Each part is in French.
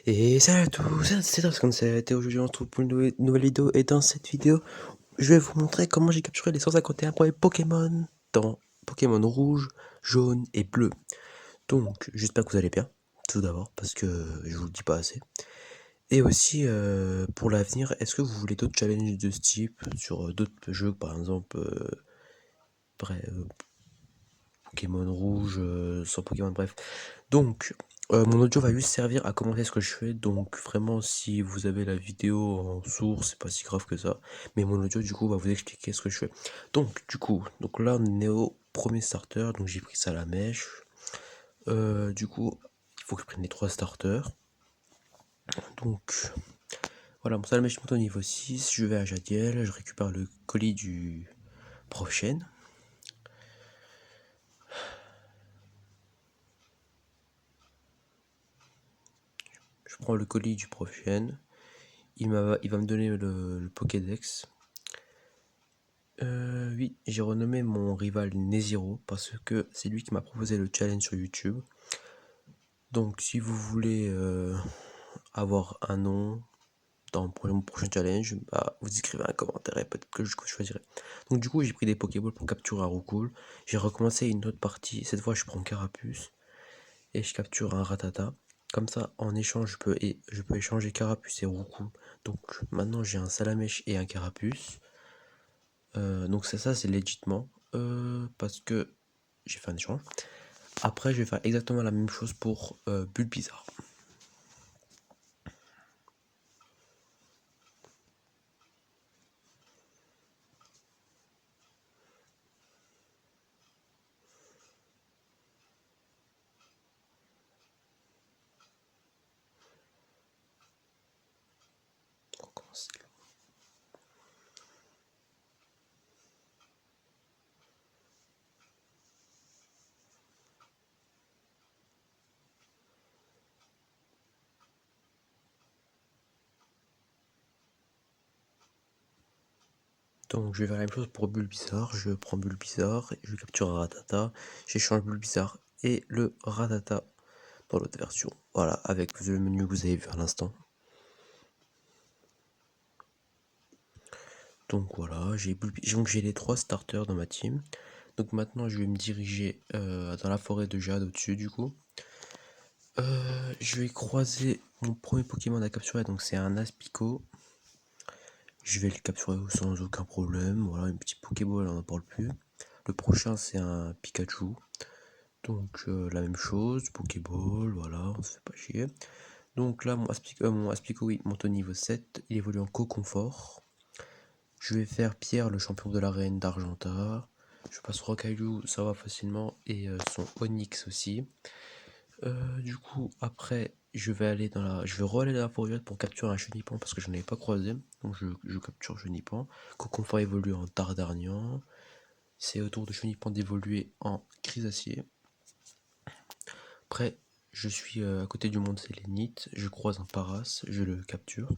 Et salut à tous, c'est Dars57 et aujourd'hui on se retrouve pour une nouvelle vidéo et dans cette vidéo je vais vous montrer comment j'ai capturé les 151 premiers Pokémon dans Pokémon rouge, jaune et bleu. Donc j'espère que vous allez bien, tout d'abord parce que je vous le dis pas assez. Et aussi pour l'avenir, est-ce que vous voulez d'autres challenges de ce type sur d'autres jeux par exemple Pokémon rouge, sans Pokémon, bref. Donc, mon audio va juste servir à commenter ce que je fais. Donc, vraiment, si vous avez la vidéo en source, c'est pas si grave que ça. Mais mon audio, du coup, va vous expliquer ce que je fais. Donc, du coup, donc là, on est au premier starter. Donc, j'ai pris ça à la mèche. Du coup, il faut que je prenne les 3 starters. Donc, voilà, mon salamèche monte au niveau 6. Je vais à Jadiel. Je récupère le colis du prochain. Je prends le colis du prochain. Il va me donner le Pokédex. Oui, j'ai renommé mon rival Neziro parce que c'est lui qui m'a proposé le challenge sur YouTube. Donc si vous voulez avoir un nom dans mon prochain challenge, bah, vous écrivez un commentaire et peut-être que je choisirai. Donc du coup j'ai pris des Pokéballs pour capturer un Roucoule. J'ai recommencé une autre partie, cette fois je prends Carapuce et je capture un Rattata. Comme ça en échange je peux échanger Carapuce et Roucoule. Donc maintenant j'ai un Salamèche et un Carapuce. Donc c'est légitimement parce que j'ai fait un échange. Après, je vais faire exactement la même chose pour Bulbizarre. On va commencer. Donc je vais faire la même chose pour Bulbizarre. Je prends Bulbizarre, je capture un Rattata, j'échange Bulbizarre et le Rattata dans l'autre version. Voilà, avec le menu que vous avez vu à l'instant. Donc voilà, j'ai les 3 starters dans ma team. Donc maintenant je vais me diriger dans la forêt de Jade au-dessus du coup. Je vais croiser mon premier Pokémon à capturer, donc c'est un Aspico. Je vais le capturer sans aucun problème. Voilà, une petite Pokéball, on n'en parle plus. Le prochain, c'est un Pikachu. Donc, la même chose, Pokéball, voilà, on se fait pas chier. Donc là, mon Aspico, oui, monte au niveau 7. Il évolue en Co-Confort. Je vais faire Pierre, le champion de l'arène d'Argenta. Je passe Rocaillou, ça va facilement. Et son Onix aussi. Du coup, après, je vais re-aller dans la forêt pour capturer un Chenipan parce que je n'en avais pas croisé. Donc je capture Chenipan. Coconfa évolue en Tardarnian. C'est au tour de Chenipan d'évoluer en Chrysacier. Après, je suis à côté du monde Sélénite. Je croise un Paras, je le capture.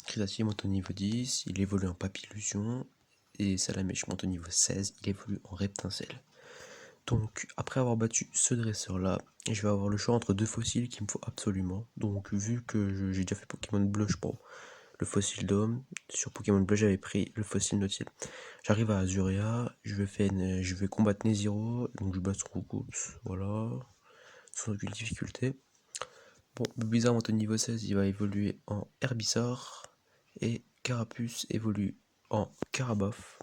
Chrysacier monte au niveau 10, il évolue en Papillusion. Et Salamèche monte au niveau 16, il évolue en Reptincelle. Donc, après avoir battu ce dresseur-là, je vais avoir le choix entre 2 fossiles qu'il me faut absolument. Donc, vu que j'ai déjà fait Pokémon Bleu, je prends le fossile d'homme. Sur Pokémon Bleu, j'avais pris le fossile Nautile. J'arrive à Azuria, je vais combattre Neziro, donc je bats son Roucoups, voilà, sans aucune difficulté. Bon, Bulbizarre monte au niveau 16, il va évoluer en Herbissar, et Carapuce évolue en Carabof.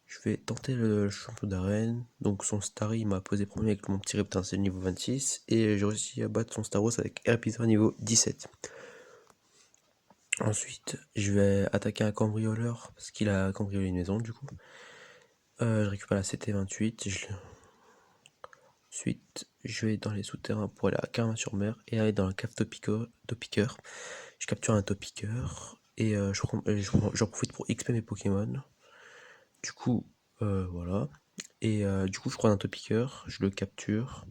Je vais tenter le champion d'arène. Donc son Starry m'a posé problème avec mon petit Reptincelle niveau 26. Et j'ai réussi à battre son Staros avec Herpizar niveau 17. Ensuite, je vais attaquer un cambrioleur parce qu'il a cambriolé une maison du coup. Je récupère la CT28. Ensuite, je vais dans les souterrains pour aller à Carmin-sur-Mer et aller dans la cave Topiqueur. Je capture un Topiqueur et j'en profite pour XP mes Pokémon. Du coup, voilà. Et du coup, je croise un Topiqueur, je le capture.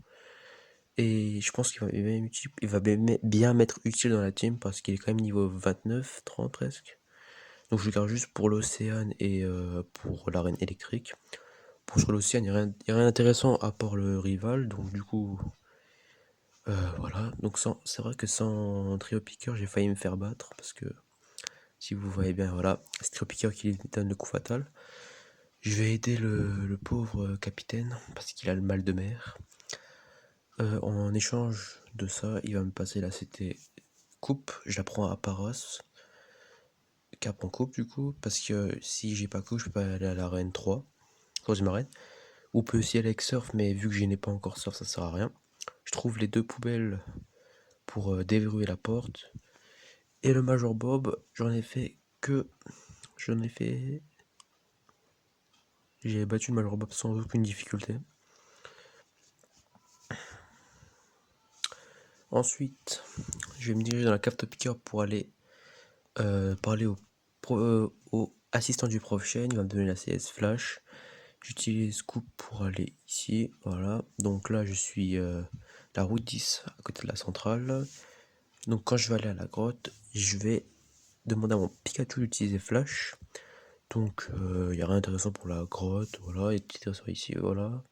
Et je pense qu'il va bien m'être utile dans la team parce qu'il est quand même niveau 29, 30 presque. Donc je le garde juste pour l'océane et pour l'arène électrique. Pour sur l'océane, il n'y a rien d'intéressant à part le rival. Donc du coup, Voilà, donc c'est vrai que sans Trio Piqueur, j'ai failli me faire battre, parce que si vous voyez bien, voilà, c'est Trio Piqueur qui lui donne le coup fatal. Je vais aider le pauvre capitaine, parce qu'il a le mal de mer. En échange de ça, il va me passer la CT coupe, je la prends à Paros, cap en coupe du coup, parce que si j'ai pas coupe, je peux pas aller à l'arène 3, troisième arène. Ou peut aussi aller avec surf, mais vu que je n'ai pas encore surf, ça sert à rien. Je trouve les deux poubelles pour déverrouiller la porte. Et le Major Bob, J'en ai fait. J'ai battu le Major Bob sans aucune difficulté. Ensuite, je vais me diriger dans la cave Top Picker pour aller parler au assistant du prof Shane. Il va me donner la CS Flash. J'utilise Scoop pour aller ici. Voilà. Donc là, je suis la route 10 à côté de la centrale. Donc quand je vais aller à la grotte, je vais demander à mon Pikachu d'utiliser Flash. Donc il n'y a rien d'intéressant pour la grotte. Voilà. Et petit trésor ici. Voilà.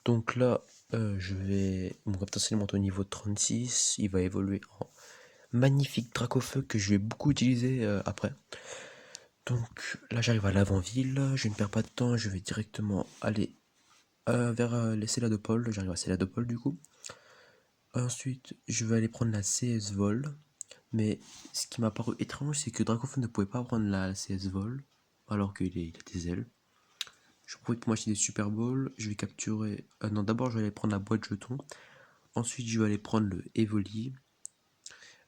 Donc là, je vais. Mon Reptile monte au niveau 36. Il va évoluer en magnifique Dracofeu que je vais beaucoup utiliser après. Donc là, j'arrive à l'avant-ville. Je ne perds pas de temps. Je vais directement aller vers les Céladopol. J'arrive à Céladopol du coup. Ensuite, je vais aller prendre la CS Vol. Mais ce qui m'a paru étrange, c'est que Dracofeu ne pouvait pas prendre la CS Vol. Alors il a des ailes. Je profite pour m'acheter des Super Balls. Je vais capturer. Non, d'abord, je vais aller prendre la boîte jetons. Ensuite, je vais aller prendre le Evoli.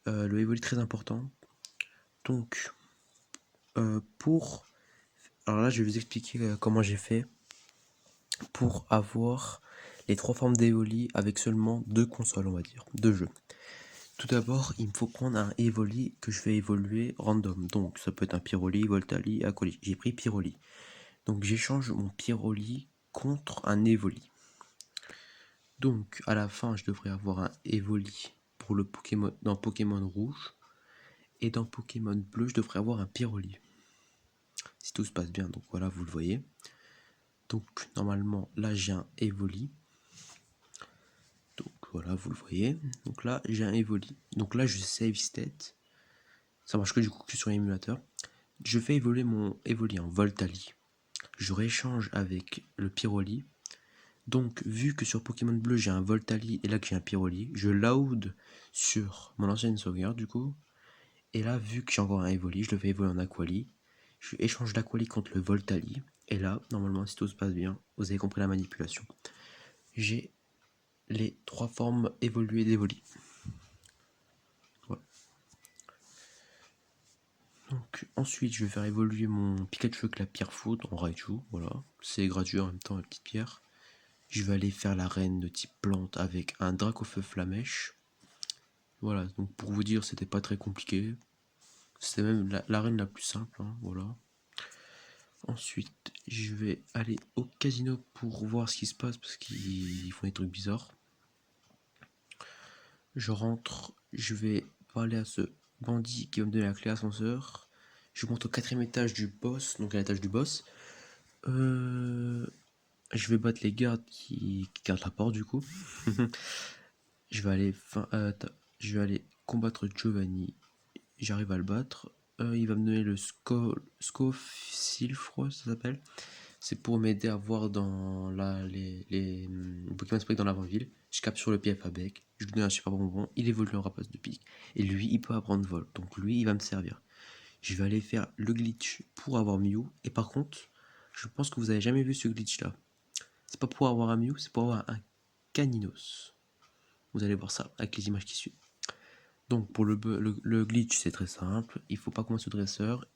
Le Evoli très important. Donc, pour. Alors là, je vais vous expliquer comment j'ai fait pour avoir les trois formes d'Evoli avec seulement deux consoles, on va dire, deux jeux. Tout d'abord, il me faut prendre un Evoli que je vais évoluer random. Donc, ça peut être un Pyroli, Voltali, Aquali. J'ai pris Pyroli. Donc, j'échange mon Pyroli contre un Evoli. Donc, à la fin, je devrais avoir un Evoli pour le Pokémon dans Pokémon rouge. Et dans Pokémon bleu, je devrais avoir un Pyroli. Si tout se passe bien, donc voilà, vous le voyez. Donc, normalement, là, j'ai un Evoli. Donc, voilà, vous le voyez. Donc là, j'ai un Evoli. Donc là, je save state. Ça marche que du coup que sur l'émulateur. Je fais évoluer mon Evoli en Voltali. Je rééchange avec le Pyroli. Donc, vu que sur Pokémon bleu, j'ai un Voltali et là que j'ai un Pyroli, je load sur mon ancienne sauvegarde du coup. Et là, vu que j'ai encore un Evoli, je le fais évoluer en Aquali. Je échange l'Aquali contre le Voltali. Et là, normalement, si tout se passe bien, vous avez compris la manipulation. J'ai les trois formes évoluées d'Evoli. Voilà. Donc, ensuite, je vais faire évoluer mon Pikachu avec la pierre foudre en Raichu. Voilà. C'est gratuit en même temps, la petite pierre. Je vais aller faire la reine de type plante avec un Dracofeu Flamèche. Voilà, donc pour vous dire, c'était pas très compliqué. C'était même la reine la plus simple, hein, voilà. Ensuite, je vais aller au casino pour voir ce qui se passe parce qu'ils font des trucs bizarres. Je rentre, je vais parler à ce bandit qui va me donner la clé ascenseur. Je monte au quatrième étage du boss, donc à l'étage du boss. Je vais battre les gardes qui gardent la porte du coup. je vais aller, je vais aller combattre Giovanni. J'arrive à le battre. Il va me donner le Scoffsilfro, ça s'appelle. C'est pour m'aider à voir dans les Pokémon Spike dans l'avant-ville. Je capture le PF avec. Je lui donne un super bonbon. Il évolue en rapace de pique. Et lui, il peut apprendre vol. Donc lui, il va me servir. Je vais aller faire le glitch pour avoir Mew. Et par contre, je pense que vous avez jamais vu ce glitch là. C'est pas pour avoir un Mew, c'est pour avoir un Caninos. Vous allez voir ça avec les images qui suivent. Donc pour le glitch, c'est très simple. Il faut pas commencer au dresseur.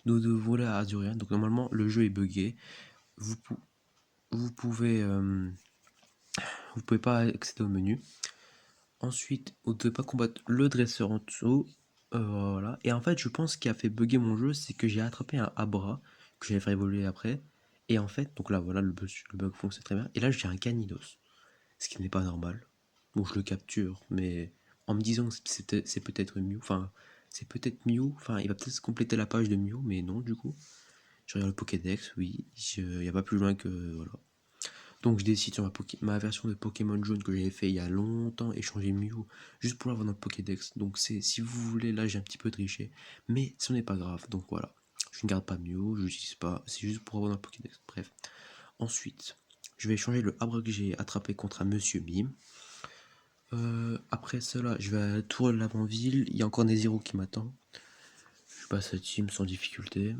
Nous devons voler à Azurian. Donc normalement, le jeu est buggé. Vous, vous pouvez pas accéder au menu. Ensuite, vous ne devez pas combattre le dresseur en dessous. Voilà. Et en fait, je pense ce qui a fait bugger mon jeu, c'est que j'ai attrapé un Abra que j'allais faire évoluer après. Et en fait, donc là, voilà, le bug fonctionne très bien. Et là, j'ai un Canidos, ce qui n'est pas normal. Bon, je le capture, mais en me disant que c'est peut-être Mew. Enfin, c'est peut-être Mew. Enfin, il va peut-être compléter la page de Mew, mais non, du coup. Je regarde le Pokédex, oui. Il n'y a pas plus loin que. Voilà. Donc je décide sur ma version de Pokémon jaune que j'avais fait il y a longtemps et changer Mew juste pour l'avoir dans le Pokédex. Donc c'est si vous voulez, là j'ai un petit peu triché, mais ce n'est pas grave. Donc voilà, je ne garde pas Mew, je l'utilise pas, c'est juste pour avoir dans le Pokédex. Bref. Ensuite, je vais changer le Abra que j'ai attrapé contre un Monsieur Mime. Après cela, je vais à la tour de l'avant-ville. Il y a encore des zéros qui m'attend. Je passe à team sans difficulté.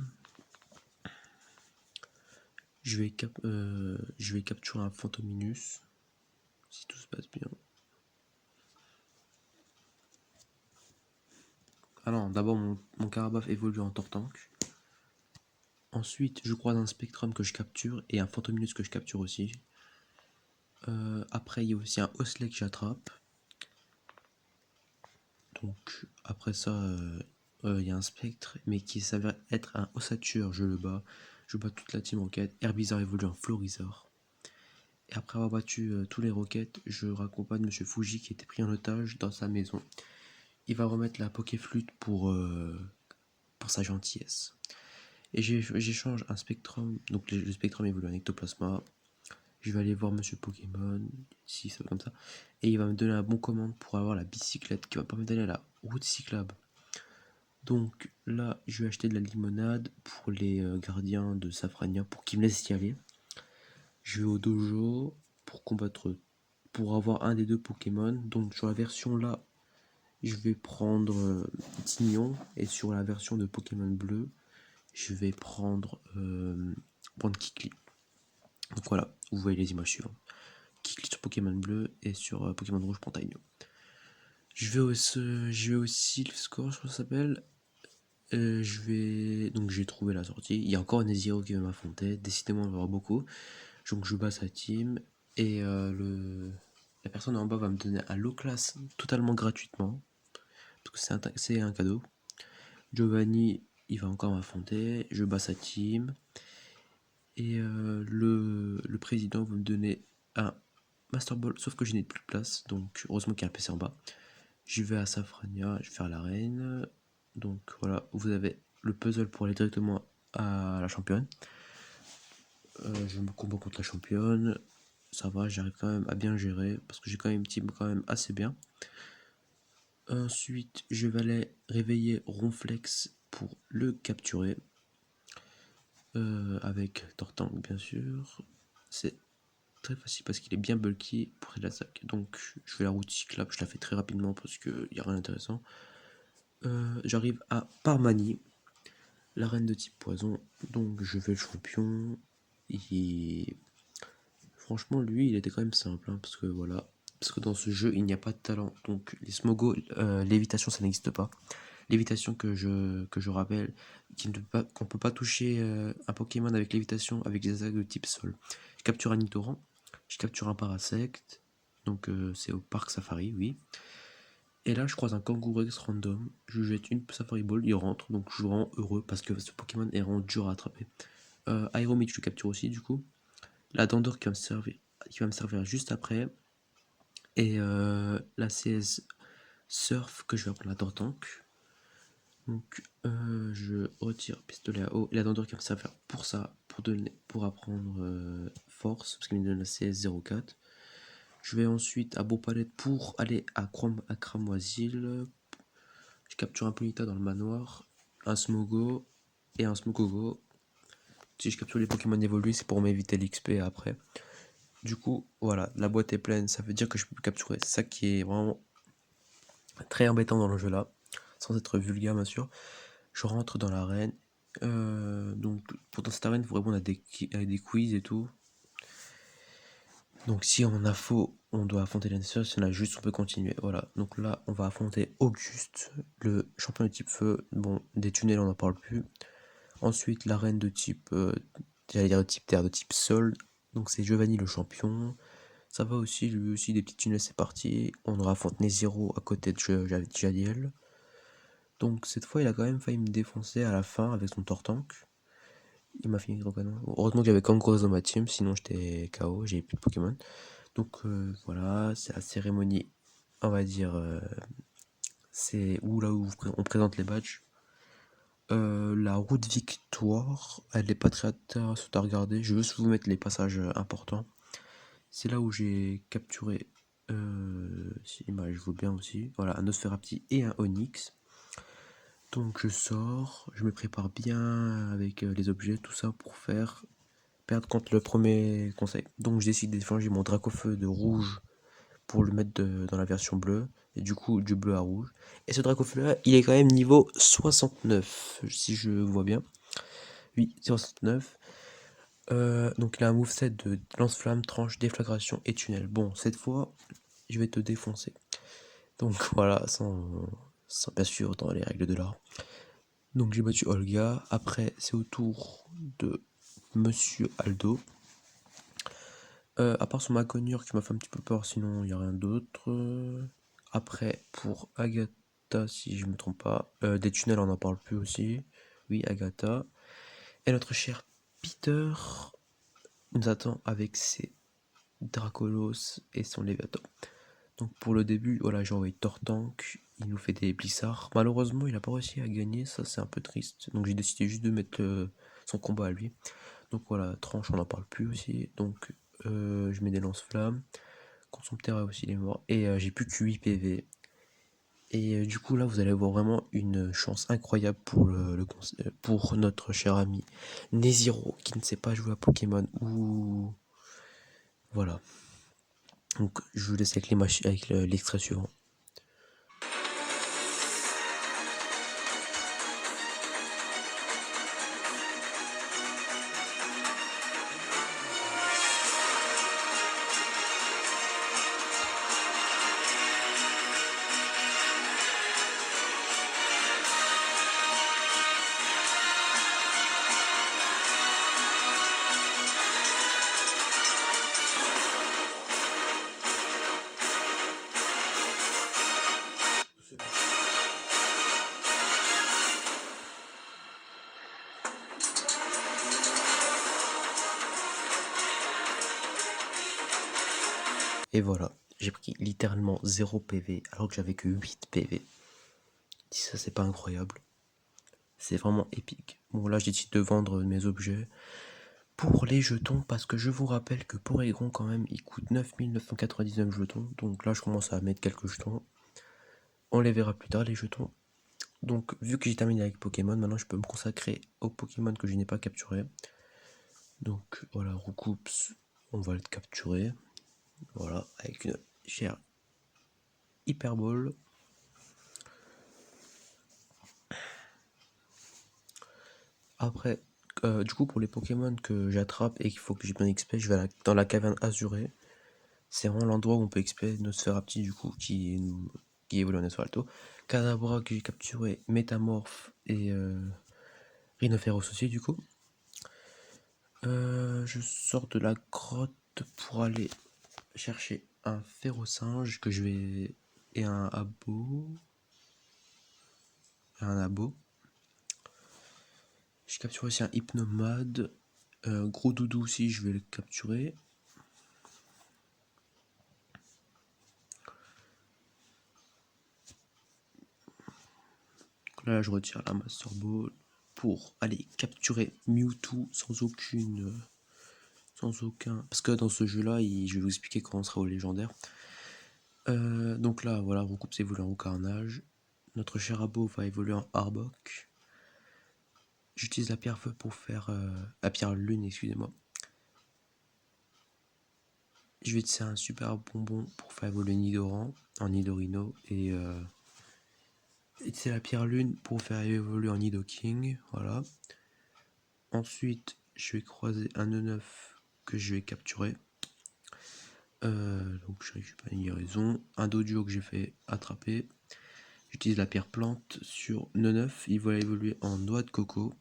Je vais capturer un Fantominus. Si tout se passe bien. Ah non, d'abord mon Carabof évolue en Tortank. Ensuite, je croise un Spectrum que je capture et un Fantominus que je capture aussi. Après, il y a aussi un Oslet que j'attrape. Donc, après ça, il y a un Spectre, mais qui s'avère être un Ossature. Je le bats. Je bats toute la team Rocket. Herbizarre évolue en Florizarre. Et après avoir battu tous les Rockets, je raccompagne Monsieur Fuji qui était pris en otage dans sa maison. Il va remettre la Pokéflûte pour sa gentillesse. Et j'échange un Spectrum. Donc le Spectrum évolue en Ectoplasma. Je vais aller voir Monsieur Pokémon, si ça va comme ça. Et il va me donner un bon commande pour avoir la bicyclette qui va permettre d'aller à la route cyclable. Donc là, je vais acheter de la limonade pour les gardiens de Safrania pour qu'ils me laissent y aller. Je vais au dojo pour avoir un des deux Pokémon. Donc sur la version là, je vais prendre Tignon. Et sur la version de Pokémon bleu, je vais prendre Kikli. Donc voilà, vous voyez les images suivantes. Kikli sur Pokémon bleu et sur Pokémon rouge Pantagno. Je vais aussi le score, je crois que ça s'appelle. Donc j'ai trouvé la sortie. Il y a encore un Neziro qui va m'affronter. Décidément, il va y avoir beaucoup. Donc je bats sa team. Et la personne en bas va me donner un low class totalement gratuitement. Parce que c'est un cadeau. Giovanni, il va encore m'affronter. Je bats sa team. Et le président va me donner un Master Ball. Sauf que je n'ai plus de place. Donc heureusement qu'il y a un PC en bas. Je vais à Safrania. Je vais faire l'arène. Donc voilà, vous avez le puzzle pour aller directement à la championne. Je me combat contre la championne. Ça va, j'arrive quand même à bien gérer parce que j'ai quand même une team quand même assez bien. Ensuite, je vais aller réveiller Ronflex pour le capturer. Avec Tortank, bien sûr. C'est très facile parce qu'il est bien bulky pour la sac. Donc, je fais la route cyclable, je la fais très rapidement parce qu'il n'y a rien d'intéressant. J'arrive à Parmani, la reine de type poison. Donc, je vais le champion. Et franchement, lui, il était quand même simple, hein, parce que voilà. Parce que dans ce jeu, il n'y a pas de talent. Donc, les Smogo, lévitation, ça n'existe pas. Lévitation que je rappelle, qu'on peut pas toucher un Pokémon avec lévitation avec des attaques de type sol. Je capture un Nidoran, je capture un Parasect, donc c'est au parc Safari, oui. Et là, je croise un Kangourex random, je jette une Safari Ball, il rentre, donc je rends heureux parce que ce Pokémon est vraiment dur à attraper. Aéromix, je capture aussi, du coup. La Dandor qui va me servir juste après. Et la CS Surf que je vais apprendre la Tortank. Donc je retire pistolet à eau et la dendure qui va me servir pour ça, pour apprendre force, parce qu'il me donne la CS04. Je vais ensuite à Beaupalette pour aller à Cramoisil. Je capture un Ponyta dans le manoir, un Smogo et un Smogogo. Si je capture les Pokémon évolués, c'est pour m'éviter l'XP après. Du coup, voilà, la boîte est pleine, ça veut dire que je peux capturer. C'est ça qui est vraiment très embêtant dans le jeu là, sans être vulgaire bien sûr. Je rentre dans l'arène. Donc, dans cette arène, il faut répondre à des quiz et tout. Donc, si on a faux, on doit affronter l'adversaire. Si on a juste, on peut continuer. Voilà. Donc là, on va affronter Auguste, le champion de type feu. Bon, des tunnels, on n'en parle plus. Ensuite, l'arène de type. J'allais dire de type terre, de type sol. Donc, c'est Giovanni le champion. Ça va aussi, lui aussi, des petits tunnels, c'est parti. On affronte Nezero à côté de Jadiel. Donc cette fois, il a quand même failli me défoncer à la fin avec son Tortank. Il m'a fini canon. Heureusement que j'avais Kangaskhan dans ma team, sinon j'étais KO, j'avais plus de Pokémon. Donc voilà, c'est la cérémonie, on va dire, c'est là où on présente les badges. La route victoire, elle est pas très intéressante à regarder. Je veux juste vous mettre les passages importants. c'est là où j'ai capturé, si l'image vaut bien aussi, voilà, un Nosferapti et un Onyx. Donc je sors, je me prépare bien avec les objets, tout ça pour perdre contre le premier conseil. Donc je décide d'échanger mon Dracofeu de rouge pour le mettre dans la version bleue, et du coup du bleu à rouge. Et ce Dracofeu là, il est quand même niveau 69, si je vois bien. Oui, 69. Donc il a un moveset de lance-flamme, tranche, déflagration et tunnel. Bon, cette fois, je vais te défoncer. Donc voilà, sans bien sûr dans les règles de l'art. Donc j'ai battu Olga. Après, c'est au tour de Monsieur Aldo. À part son Maconure qui m'a fait un petit peu peur, sinon il n'y a rien d'autre. Après, pour Agatha, si je me trompe pas, des tunnels on n'en parle plus aussi. Oui, Agatha. Et notre cher Peter nous attend avec ses Dracolos et son Léviathan. Donc pour le début, voilà, j'ai envoyé Tortank, il nous fait des blissards. Malheureusement, il n'a pas réussi à gagner, ça c'est un peu triste. Donc j'ai décidé juste de mettre son combat à lui. Donc voilà, tranche, on n'en parle plus aussi. Donc je mets des lance-flammes. Contre son terrain aussi, il est mort. Et j'ai plus que 8 PV. Et du coup là, vous allez avoir vraiment une chance incroyable pour notre cher ami Neziro, qui ne sait pas jouer à Pokémon. Ou voilà. Donc je vous laisse avec avec l'extrait suivant. Et voilà, j'ai pris littéralement 0 PV alors que j'avais que 8 PV. Si ça c'est pas incroyable, c'est vraiment épique. Bon là j'ai décidé de vendre mes objets pour les jetons parce que je vous rappelle que pour Aigron quand même il coûte 9999 jetons. Donc là je commence à mettre quelques jetons. On les verra plus tard les jetons. Donc vu que j'ai terminé avec Pokémon, maintenant je peux me consacrer aux Pokémon que je n'ai pas capturés. Donc voilà, Roucoups, on va le capturer. Voilà, avec une chère Hyperball. Après, du coup, pour les Pokémon que j'attrape et qu'il faut que j'ai bien XP, je vais dans la caverne azurée. C'est vraiment l'endroit où on peut XP Nosferapti, du coup, qui évolue en Nosferalto. Kadabra que j'ai capturé, Métamorphe et Rhinophéros aussi, du coup. Je sors de la grotte pour aller chercher un Férocinge que je vais. Et un abo. Un abo. Je capture aussi un Hypnomade. Gros doudou aussi, je vais le capturer. Là, je retire la Master Ball pour aller capturer Mewtwo sans aucun. Parce que dans ce jeu-là, je vais vous expliquer comment on sera au légendaire. Donc là, voilà, Roucoups évolue en Carnage. Notre cher abo va évoluer en Arbok. J'utilise la pierre feu pour faire. La pierre lune, excusez-moi. Je vais utiliser un super bonbon pour faire évoluer Nidoran en Nidorino. Et utiliser la pierre lune pour faire évoluer en Nidoking. Voilà. Ensuite, je vais croiser un E9 que je vais capturer. Donc je récupère une guérison. Un dojo que j'ai fait attraper. J'utilise la pierre plante sur E9. Il va évoluer en noix de coco.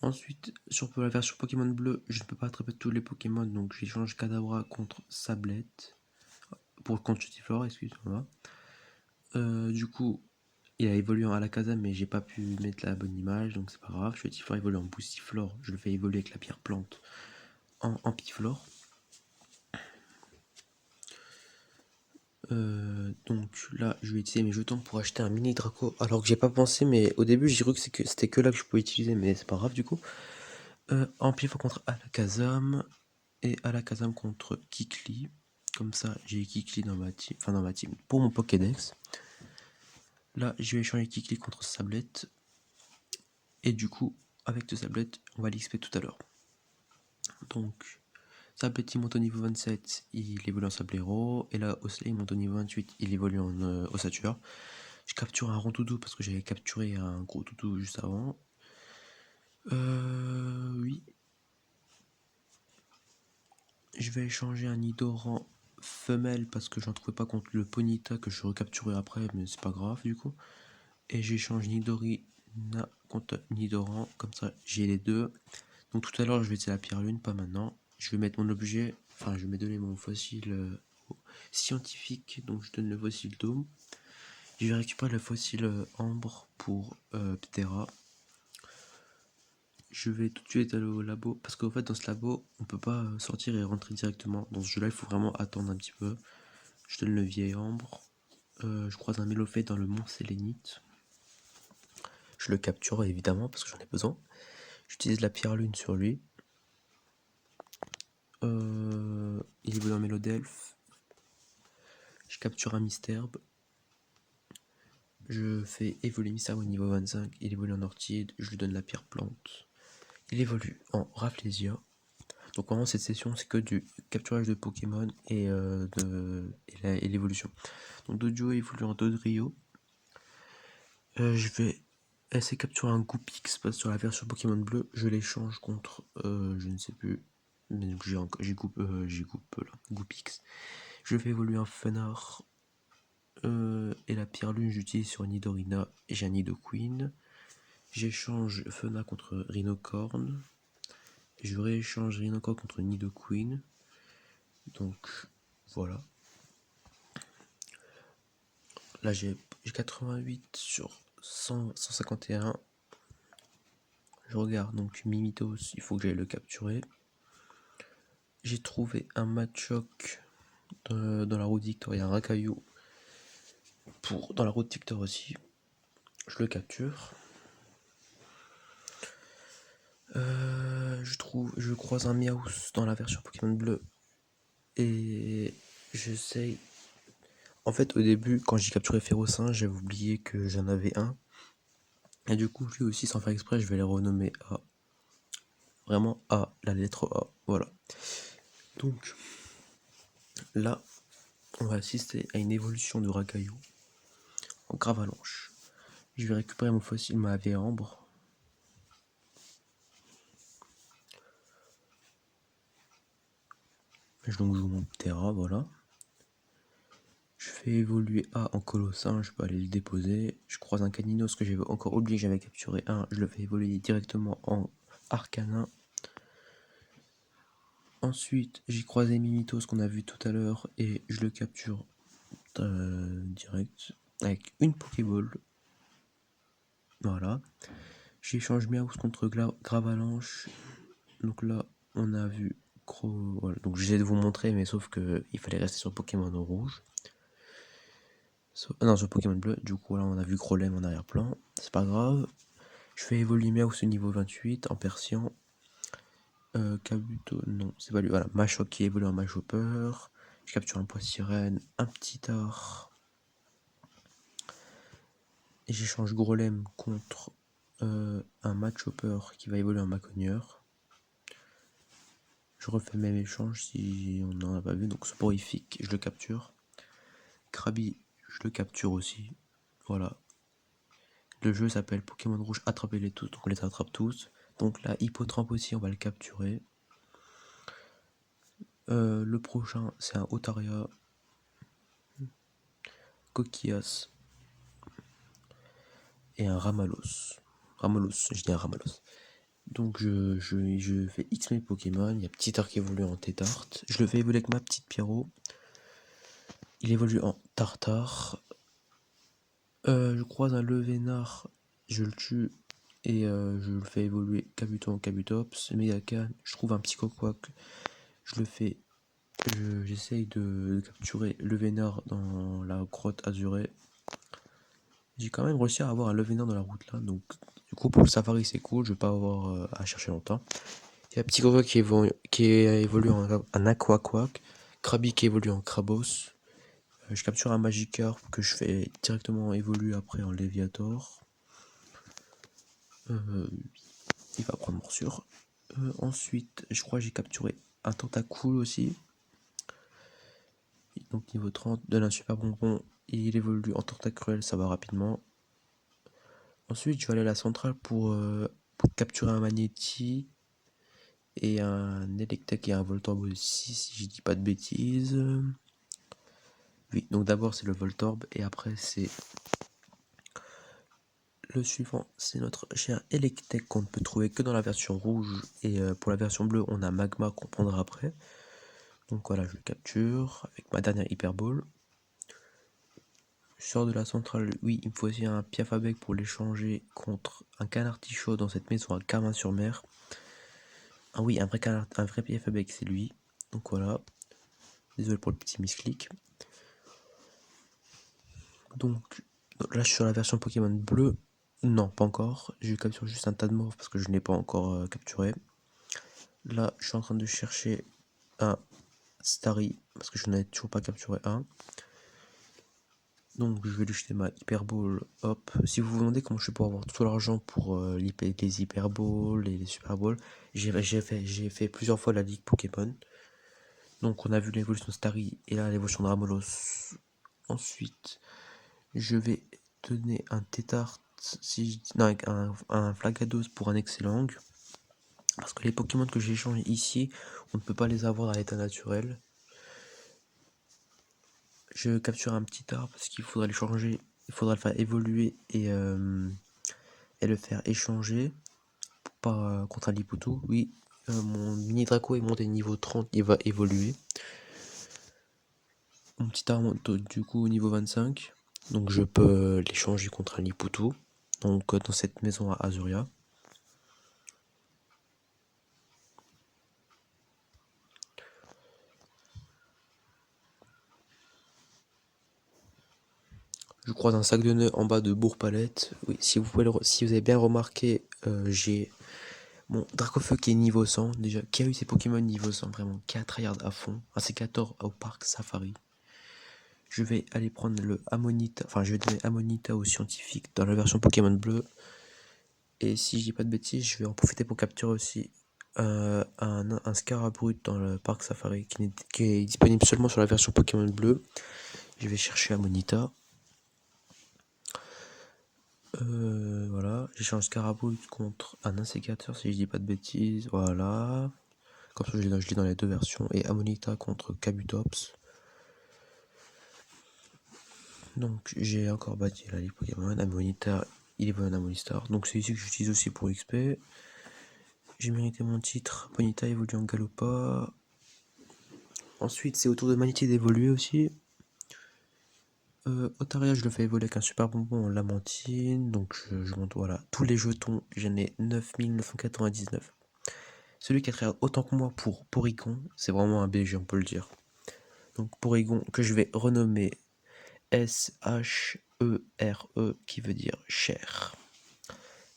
Ensuite, sur la version Pokémon bleu, je ne peux pas attraper tous les Pokémon. Donc j'échange Kadabra contre Sablette. Contre Chutiflore, excusez-moi. Du coup, il a évolué en Alakazam, mais j'ai pas pu mettre la bonne image, donc c'est pas grave. Chutiflore évolue en Boostiflore. Je le fais évoluer avec la pierre plante en Ampiflore. Donc là, je vais utiliser mes jetons pour acheter un mini Draco. Alors que j'ai pas pensé, mais au début, j'ai cru que c'était que là que je pouvais utiliser, mais c'est pas grave du coup. Ampiflore contre Alakazam. et Alakazam contre Kikli. Comme ça, j'ai Kikli dans ma team, enfin dans ma team, pour mon Pokédex. Là, je vais échanger Kikli contre Sablette. Et du coup, avec ce Sablette, on va l'XP tout à l'heure. Donc, Sablette, il monte au niveau 27, il évolue en Sablero. Et là, Osley, il monte au niveau 28, il évolue en Ossature. Je capture un Rondoudou parce que j'avais capturé un gros doudou juste avant. Oui. Je vais échanger un Nidoran femelle parce que j'en trouvais pas contre le Ponyta que je recapturerai après, mais c'est pas grave du coup. Et j'échange Nidorina contre Nidoran, comme ça j'ai les deux. Donc tout à l'heure je vais utiliser la pierre lune, pas maintenant. Je vais mettre mon objet, enfin je vais donner mon fossile scientifique, donc je donne le fossile Dôme. Je vais récupérer le fossile Ambre pour Ptera. Je vais tout de suite aller au labo, parce qu'en fait dans ce labo, on peut pas sortir et rentrer directement. Dans ce jeu là, il faut vraiment attendre un petit peu. Je donne le vieil Ambre. Je croise un Mélofait dans le mont Sélénite. Je le capture évidemment, parce que j'en ai besoin. J'utilise la pierre lune sur lui. Il évolue en Mélodelphe. Je capture un Misterbe. Je fais évoluer Misterbe au niveau 25. Il évolue en Orchide. Je lui donne la pierre plante. Il évolue en Rafflesia. Donc vraiment cette session c'est que du capturage de Pokémon et l'évolution. Donc Dojo évolue en Dodrio. Je vais essayer de capturer un Goopix parce que sur la version Pokémon bleu je l'échange contre je ne sais plus. Mais donc j'ai Goopix. Je fais évoluer un Fenard. Et la pierre lune j'utilise sur Nidorina et j'ai un Nidoqueen. J'échange Fenard contre Rhinocorn. Je rééchange Rhinocorn contre Nidoqueen. Donc voilà. Là j'ai 88 sur 151. Je regarde donc Mimitos, il faut que j'aille le capturer. J'ai trouvé un Machoke dans la route Victor, il y a un Rakaillou dans la route Victor aussi. Je le capture. Je croise un Miaus dans la version Pokémon bleu. Et j'essaye. En fait, au début, quand j'ai capturé Férocinge, j'avais oublié que j'en avais un. Et du coup, lui aussi, sans faire exprès, je vais les renommer A. Vraiment A, la lettre A. Voilà. Donc, là, on va assister à une évolution de Rakaillou en Gravalanche. Je vais récupérer mon fossile, ma Ambre. Je joue mon Ptera, voilà. Je fais évoluer A en Colossin, je peux aller le déposer. Je croise un Caninos que j'avais encore oublié que j'avais capturé un. Je le fais évoluer directement en Arcanin. Ensuite, j'ai croisé Mimitos qu'on a vu tout à l'heure et je le capture direct avec une Pokéball. Voilà. J'échange Miaus contre Gravalanche. Donc là, on a vu voilà. Donc j'essaie de vous montrer, mais sauf que il fallait rester sur Pokémon rouge. Non, sur Pokémon bleu. Du coup, là, on a vu Grolem en arrière-plan. C'est pas grave. Je fais évoluer Miaus au niveau 28 en Persian. Kabuto, non, c'est pas lui. Voilà, Machoke qui évolue en Machopper. Je capture un Poissirène, un petit art. Et j'échange Grolem contre un Machopper qui va évoluer en Macogneur. Je refais le même échange si on n'en a pas vu. Donc Sporifique, je le capture. Krabi, je le capture aussi. Voilà. Le jeu s'appelle Pokémon Rouge, attrapez-les tous. Donc on les attrape tous. Donc là, Hippotrampe aussi, on va le capturer. Le prochain, c'est un Otaria. Coquillas. Et un Ramalos. Je dis un Ramalos. Donc je fais X mes Pokémon. Il y a Petit Arc qui évolue en Tétart. Je le fais évoluer avec ma petite Pierrot. Il évolue en Tartare. Je croise un Levénard. Je le tue. Et je le fais évoluer Kabuto en Kabutops. Megacan. Je trouve un petit Coquac. Je le fais. J'essaye de capturer Levénard dans la grotte azurée. J'ai quand même réussi à avoir un Levénard dans la route là. Donc du coup pour le safari c'est cool. Je vais pas avoir à chercher longtemps. Il y a Petit Coco qui évolue en Aquaquack, Krabi qui évolue en Krabos. Je capture un Magikarp que je fais directement évoluer après en Léviator. Il va prendre morsure. Ensuite, je crois que j'ai capturé un Tentacool aussi. Donc niveau 30, donne un super bonbon. Il évolue en Tentacruel, ça va rapidement. Ensuite, je vais aller à la centrale pour capturer un Magnéti et un Electek et un Voltorb aussi, si je dis pas de bêtises. Oui, donc d'abord c'est le Voltorb et après c'est le suivant, c'est notre cher Electek qu'on ne peut trouver que dans la version rouge et pour la version bleue on a Magma qu'on prendra après. Donc voilà, je le capture avec ma dernière Hyper Ball. Je sors de la centrale, oui, il me faut aussi un Piafabec pour l'échanger contre un Canartichaud dans cette maison à Carmin-sur-Mer. Ah oui, un vrai Piafabec, c'est lui. Donc voilà. Désolé pour le petit misclick. Donc là, je suis sur la version Pokémon bleu. Non, pas encore. Je capture juste un Tadmorph parce que je n'ai pas encore capturé. Là, je suis en train de chercher un Starry parce que je n'en ai toujours pas capturé un. Donc je vais lui jeter ma Hyper Ball, hop. Si vous vous demandez comment je fais pour avoir tout l'argent pour les Hyper Balls et les Super Balls, j'ai fait plusieurs fois la ligue Pokémon. Donc on a vu l'évolution Starry et là l'évolution de Ramolos. Ensuite, je vais donner un Tétart, si je dis, non, un Flagados pour un Excellent. Parce que les Pokémon que j'ai échangés ici, on ne peut pas les avoir à l'état naturel. Je capture un petit arbre parce qu'il faudra le changer, il faudra le faire évoluer et le faire échanger contre un Lipoutou. Oui, mon mini Draco est monté niveau 30, il va évoluer. Mon petit arbre du coup au niveau 25, donc je peux l'échanger contre un Lipoutou. Donc dans cette maison à Azuria. Je croise un sac de nœuds en bas de Bourg-Palette. Oui, si vous avez bien remarqué, j'ai mon Dracofeu qui est niveau 100, déjà, qui a eu ses Pokémon niveau 100, vraiment, qui a tryhard à fond, un C14 au parc Safari. Je vais aller prendre le Amonita, enfin je vais donner Amonita aux scientifiques dans la version Pokémon bleu. Et si je dis pas de bêtises, je vais en profiter pour capturer aussi un Scarabrut dans le parc Safari qui est disponible seulement sur la version Pokémon bleu. Je vais chercher Amonita. Voilà, j'échange Scarabrut contre un insécateur si je dis pas de bêtises, voilà. Comme ça je l'ai dans les deux versions. Et Amonita contre Kabutops. Donc j'ai encore bâti la ligue Pokémon. Amonita, il est bon en Amonistar. Donc c'est ici que j'utilise aussi pour XP. J'ai mérité mon titre. Amonita évolue en Galopa. Ensuite c'est au tour de Manity d'évoluer aussi. Otaria, je le fais évoluer avec un super bonbon en Lamantine. Donc je monte, voilà, tous les jetons, j'en ai 9999. Celui qui a tryhard autant que moi pour Porygon, c'est vraiment un BG, on peut le dire. Donc Porygon que je vais renommer S-H-E-R-E, qui veut dire cher.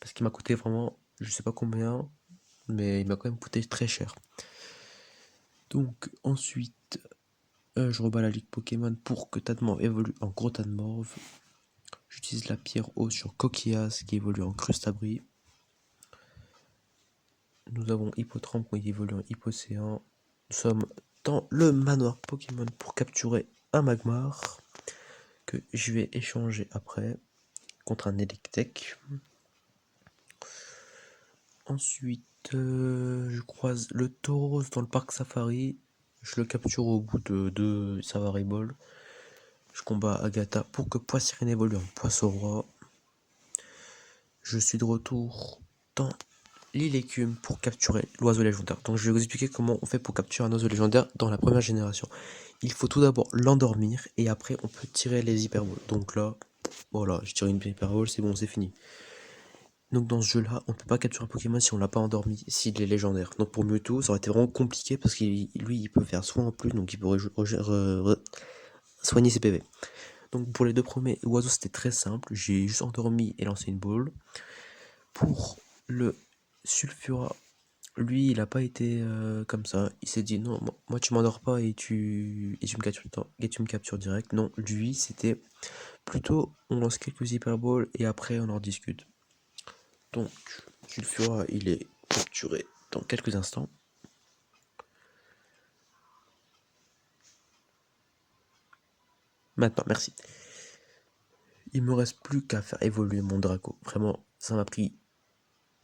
Parce qu'il m'a coûté vraiment, je sais pas combien, mais il m'a quand même coûté très cher. Donc ensuite, je rebats la ligue Pokémon pour que Tadmorph évolue en gros Tadmorph. J'utilise la pierre eau sur Coquillas qui évolue en Crustabri. Nous avons Hippotrampe qui évolue en Hippocéan. Nous sommes dans le manoir Pokémon pour capturer un Magmar que je vais échanger après contre un Electek. Ensuite, je croise le Tauros dans le parc Safari. Je le capture au bout de 2 Safari Ball. Je combats Agatha pour que Poissirène évolue en Poisson-Roi. Je suis de retour dans l'île Écume pour capturer l'oiseau légendaire. Donc je vais vous expliquer comment on fait pour capturer un oiseau légendaire dans la première génération. Il faut tout d'abord l'endormir et après on peut tirer les hyperballs. Donc là, voilà, je tire une hyperball, c'est bon, c'est fini. Donc dans ce jeu là, on ne peut pas capturer un Pokémon si on l'a pas endormi, s'il est légendaire. Donc pour Mewtwo, ça aurait été vraiment compliqué parce qu'il il peut faire soin en plus, donc il pourrait soigner ses PV. Donc pour les deux premiers oiseaux c'était très simple, j'ai juste endormi et lancé une balle. Pour le Sulfura, lui, il a pas été comme ça. Il s'est dit non, moi tu m'endors pas et tu me captures et tu me captures direct. Non, lui, c'était plutôt on lance quelques hyperboles et après on en discute. Donc, Sulfura, il est capturé dans quelques instants. Maintenant, merci. Il me reste plus qu'à faire évoluer mon Draco. Vraiment, ça m'a pris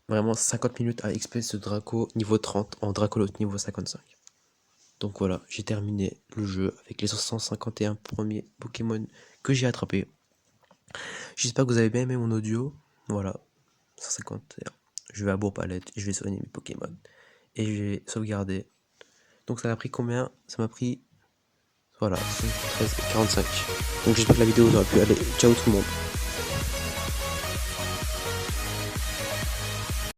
vraiment 50 minutes à XP ce Draco niveau 30 en Dracolote niveau 55. Donc voilà, j'ai terminé le jeu avec les 151 premiers Pokémon que j'ai attrapés. J'espère que vous avez bien aimé mon audio. Voilà, 151. Je vais à Bourg-Palette, je vais soigner mes Pokémon. Et j'ai sauvegardé. Donc ça m'a pris combien? Ça m'a pris... Voilà, 13 et 45. Donc j'espère que la vidéo vous aura plu. Allez, ciao tout le monde.